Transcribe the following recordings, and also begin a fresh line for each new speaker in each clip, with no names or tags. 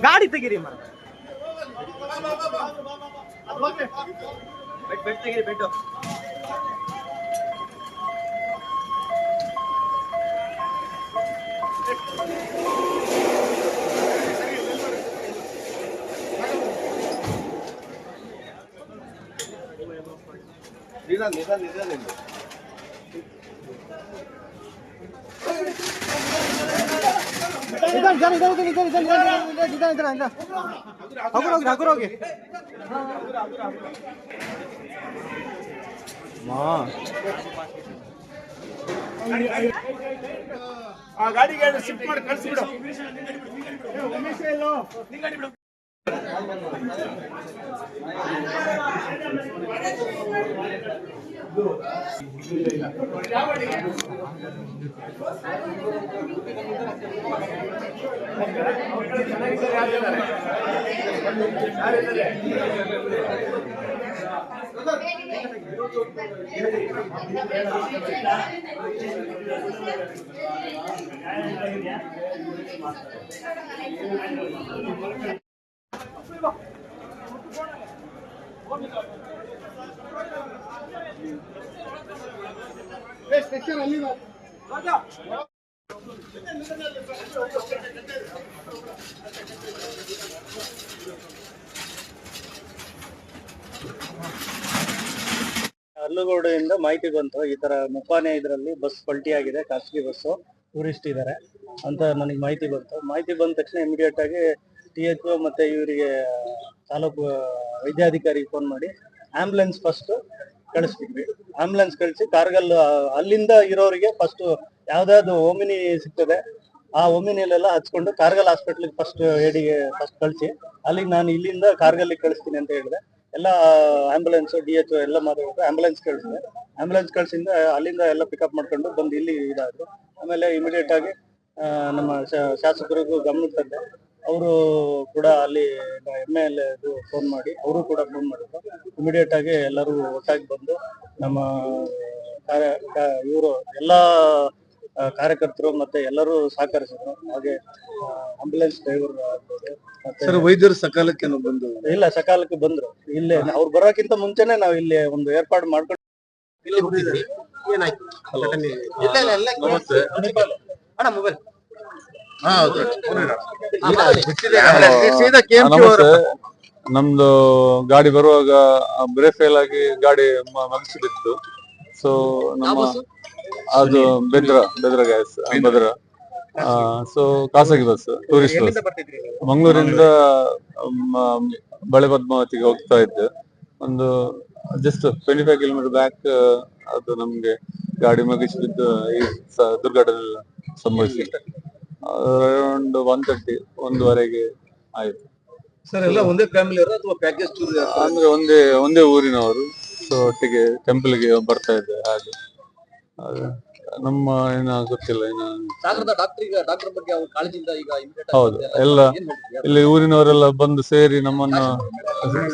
ಗಾಡಿ ತೆಗೀರಿ ಮರ ಬೆಡ್ ತೆಗೀರಿ ಬೆಡ್ ಹಗುರೋಗಿ ಆ ಗಾಡಿಗೆ ಶಿಫ್ಟ್ ಮಾಡಿ ಕಳಿಸ್ಬಿಡು.
ಅಲ್ಲುಗೋಡಿಂದ ಮಾಹಿತಿ ಬಂತು, ಈ ತರ ಮುಪ್ಪಾನೆ ಇದರಲ್ಲಿ ಬಸ್ ಪಲ್ಟಿ ಆಗಿದೆ, ಖಾಸಗಿ ಬಸ್ಸು, ಟೂರಿಸ್ಟ್ ಇದ್ದಾರೆ ಅಂತ ನನಗೆ ಮಾಹಿತಿ ಬಂತು. ಮಾಹಿತಿ ಬಂದ ತಕ್ಷಣ ಇಮಿಡಿಯೇಟ್ ಆಗಿ THO ಮತ್ತೆ ಇವರಿಗೆ ತಾಲೂಕು ವೈದ್ಯಾಧಿಕಾರಿ ಫೋನ್ ಮಾಡಿ ಆಂಬುಲೆನ್ಸ್ ಫಸ್ಟ್ ಕಳಿಸ್ಬಿಟ್ವಿ. ಆಂಬುಲೆನ್ಸ್ ಕಳಿಸಿ ಕಾರ್ಗಲ್ ಅಲ್ಲಿಂದ ಇರೋರಿಗೆ ಫಸ್ಟ್ ಯಾವ್ದಾದ್ರು ಓಮಿನಿ ಸಿಗ್ತದೆ ಆ ಓಮಿನಿಯಲ್ಲೆಲ್ಲ ಹಚ್ಕೊಂಡು ಕಾರ್ಗಲ್ ಹಾಸ್ಪಿಟ್ಲಿಗೆ ಫಸ್ಟ್ ಏಡಿಗೆ ಫಸ್ಟ್ ಕಳಿಸಿ ಅಲ್ಲಿಗೆ ನಾನು ಇಲ್ಲಿಂದ ಕಾರ್ಗಲ್ಲಿಗೆ ಕಳಿಸ್ತೀನಿ ಅಂತ ಹೇಳಿದೆ. ಎಲ್ಲ ಆಂಬುಲೆನ್ಸ್ DHO ಎಲ್ಲ ಮಾತಾಡಿದ್ರು, ಆಂಬುಲೆನ್ಸ್ ಕಳಿಸಿದೆ. ಆಂಬುಲೆನ್ಸ್ ಕಳಿಸಿಂದ ಅಲ್ಲಿಂದ ಎಲ್ಲ ಪಿಕಪ್ ಮಾಡ್ಕೊಂಡು ಬಂದು ಇಲ್ಲಿ ಇದಾದ್ರು. ಆಮೇಲೆ ಇಮಿಡಿಯೇಟ್ ಆಗಿ ನಮ್ಮ ಶಾಸಕರಿಗೂ ಗಮನಕ್ಕೆ ತಂದೆ, ಅವರು ಕೂಡ ಅಲ್ಲಿ MLA ಫೋನ್ ಮಾಡಿ ಅವರು ಕೂಡ ಫೋನ್ ಮಾಡಿದ್ರು. ಇಮಿಡಿಯೇಟ್ ಆಗಿ ಎಲ್ಲರೂ ಒಟ್ಟಾಗಿ ಬಂದು ನಮ್ಮ ಇವರು ಎಲ್ಲ ಕಾರ್ಯಕರ್ತರು ಮತ್ತೆ ಎಲ್ಲರೂ ಸಹಕರಿಸಿದ್ರು. ಹಾಗೆ ಆಂಬುಲೆನ್ಸ್ ಡ್ರೈವರ್ ಆಗ್ಬೋದು
ಮತ್ತೆ ವೈದ್ಯರು ಸಕಾಲಕ್ಕೆ ಬಂದು
ಇಲ್ಲ ಸಕಾಲಕ್ಕೆ ಬಂದ್ರು. ಇಲ್ಲೇ ಅವ್ರು ಬರೋಕ್ಕಿಂತ ಮುಂಚೆನೆ ನಾವು ಇಲ್ಲಿ ಒಂದು ಏರ್ಪಾಡು ಮಾಡ್ಕೊಂಡು
ನಮ್ದು ಗಾಡಿ ಬರುವಾಗ ಬ್ರೇಕ್ ಫೇಲ್ ಆಗಿ ಗಾಡಿ ಮಗಿಸಿಬಿತ್ತು. ಸೊ ನಮ್ಮ ಅದು ಬೆದ್ರ ಗ್ಯಾಸ್ ಭದ್ರ. ಸೊ ಖಾಸಗಿ ಬಸ್, ಟೂರಿಸ್ಟ್ ಬಸ್, ಮಂಗಳೂರಿಂದ ಬಳೆ ಪದ್ಮಾವತಿಗೆ ಹೋಗ್ತಾ ಇದ್ದೆ. ಒಂದು ಜಸ್ಟ್ 25 ಕಿಲೋಮೀಟರ್ ಬ್ಯಾಕ್ ಅದು ನಮ್ಗೆ ಗಾಡಿ ಮಗಿಸಿ ಬಿದ್ದು ಈ ದುರ್ಘಟನೆ ಸಂಭವಿಸಿದೆ. ಅರೌಂಡ್ 1:30 1:15 ಆಯ್ತು.
ಸರ್ ಎಲ್ಲ ಒಂದೇ ಫ್ಯಾಮಿಲಿ ಅಥವಾ ಪ್ಯಾಕೇಜ್ ಟೂರ್
ಅಂದ್ರೆ ಒಂದೇ ಊರಿನವರು. ಸೊ ಒಟ್ಟಿಗೆ ಟೆಂಪಲ್ಗೆ ಬರ್ತಾ ಇದ್ದೆ. ಹಾಗೆ ನಮ್ಮ ಏನ ಗೊತ್ತಿಲ್ಲ ಹೌದು. ಎಲ್ಲ ಇಲ್ಲಿ ಊರಿನವರೆಲ್ಲ ಬಂದು ಸೇರಿ ನಮ್ಮನ್ನು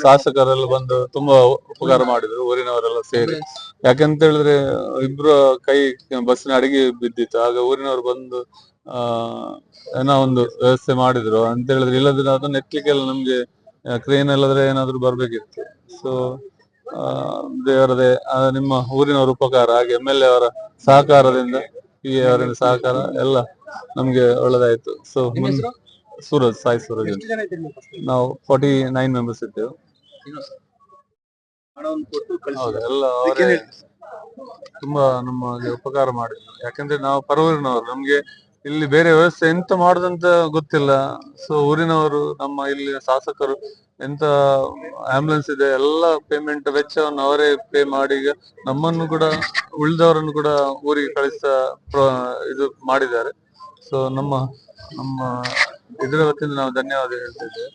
ಶಾಸಕರೆಲ್ಲ ಬಂದು ತುಂಬಾ ಉಪಕಾರ ಮಾಡಿದ್ರು, ಊರಿನವರೆಲ್ಲ ಸೇರಿ. ಯಾಕಂತ ಹೇಳಿದ್ರೆ ಇಬ್ರು ಕೈ ಬಸ್ಸಿನ ಅಡಿಗೆ ಬಿದ್ದಿತ್ತು. ಆಗ ಊರಿನವರು ಬಂದು ಏನೋ ಒಂದು ವ್ಯವಸ್ಥೆ ಮಾಡಿದ್ರು ಅಂತ ಹೇಳಿದ್ರೆ. ಇಲ್ಲದ್ರೆ ಅದನ್ನ ಎತ್ತಲಿಕ್ಕೆಲ್ಲ ನಮ್ಗೆ ಕ್ರೇನ್ ಎಲ್ಲದ್ರೆ ಏನಾದ್ರು ಬರ್ಬೇಕಿತ್ತು. ಸೊ ದೇವರದೇ ನಿಮ್ಮ ಊರಿನವರ ಉಪಕಾರ, ಹಾಗೆ MLA ಅವರ ಸಹಕಾರದಿಂದ ಅವರಿಂದ ಸಹಕಾರ ಎಲ್ಲ ನಮ್ಗೆ ಒಳ್ಳೆದಾಯ್ತು. ಸೊ ಸೂರಜ್, ಸಾಯಿ ಸೂರಜ್ ಅಂತ ನಾವು 49 ಮೆಂಬರ್ಸ್ ಇದ್ದೇವೆ. ಹೌದು, ಎಲ್ಲ ಅವರೇ ತುಂಬಾ ನಮಗೆ ಉಪಕಾರ ಮಾಡಿದ್ರು. ಯಾಕಂದ್ರೆ ನಾವು ಪರವೂರಿನವರು, ನಮ್ಗೆ ಇಲ್ಲಿ ಬೇರೆ ವ್ಯವಸ್ಥೆ ಎಂತ ಮಾಡುದಂತ ಗೊತ್ತಿಲ್ಲ. ಸೊ ಊರಿನವರು ನಮ್ಮ ಇಲ್ಲಿ ಶಾಸಕರು ಎಂತ ಆಂಬುಲೆನ್ಸ್ ಇದೆ ಎಲ್ಲ ಪೇಮೆಂಟ್ ವೆಚ್ಚವನ್ನು ಅವರೇ ಪೇ ಮಾಡಿ ನಮ್ಮನ್ನು ಕೂಡ ಉಳಿದವರನ್ನು ಕೂಡ ಊರಿಗೆ ಇದು ಮಾಡಿದ್ದಾರೆ. ಸೊ ನಮ್ಮ ಇದರ ವತಿಯಿಂದ ನಾವು ಧನ್ಯವಾದ ಹೇಳ್ತಿದ್ದೇವೆ.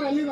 ಅಲ್ಲಿ